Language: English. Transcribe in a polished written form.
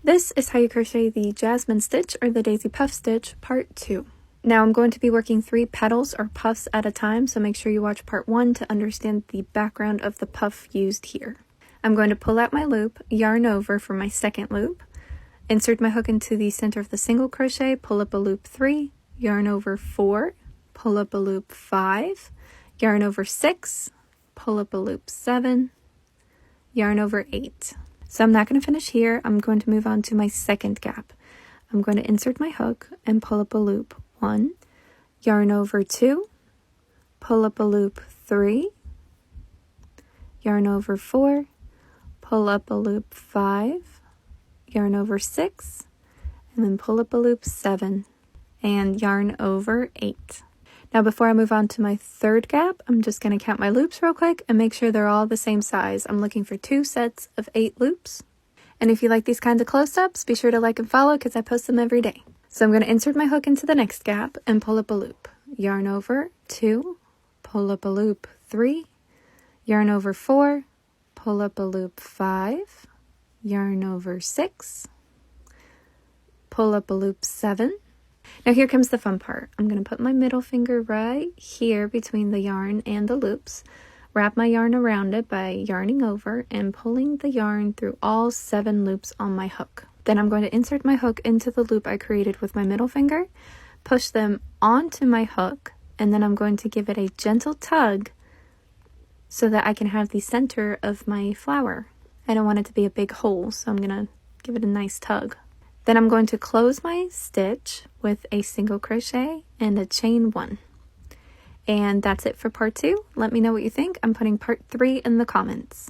This is how you crochet the Jasmine stitch or the daisy puff stitch part 2. Now I'm going to be working 3 petals or puffs at a time, so make sure you watch part 1 to understand the background of the puff used here. I'm going to pull out my loop, yarn over for my second loop, insert my hook into the center of the single crochet, pull up a loop 3, yarn over 4, pull up a loop 5, yarn over 6, pull up a loop 7, yarn over 8. So I'm not going to finish here. I'm going to move on to my second gap. I'm going to insert my hook and pull up a loop 1, yarn over 2, pull up a loop 3, yarn over 4, pull up a loop 5, yarn over 6, and then pull up a loop 7, and yarn over 8. Now before I move on to my third gap, I'm just going to count my loops real quick and make sure they're all the same size. I'm looking for 2 sets of 8 loops. And if you like these kinds of close-ups, be sure to like and follow because I post them every day. So I'm going to insert my hook into the next gap and pull up a loop. Yarn over 2, pull up a loop 3, yarn over 4, pull up a loop 5, yarn over 6, pull up a loop 7. Now here comes the fun part. I'm going to put my middle finger right here between the yarn and the loops, wrap my yarn around it by yarning over and pulling the yarn through all 7 loops on my hook. Then I'm going to insert my hook into the loop I created with my middle finger, push them onto my hook, and then I'm going to give it a gentle tug so that I can have the center of my flower. I don't want it to be a big hole, so I'm going to give it a nice tug. Then I'm going to close my stitch with a single crochet and a chain 1. And that's it for part 2. Let me know what you think. I'm putting part 3 in the comments.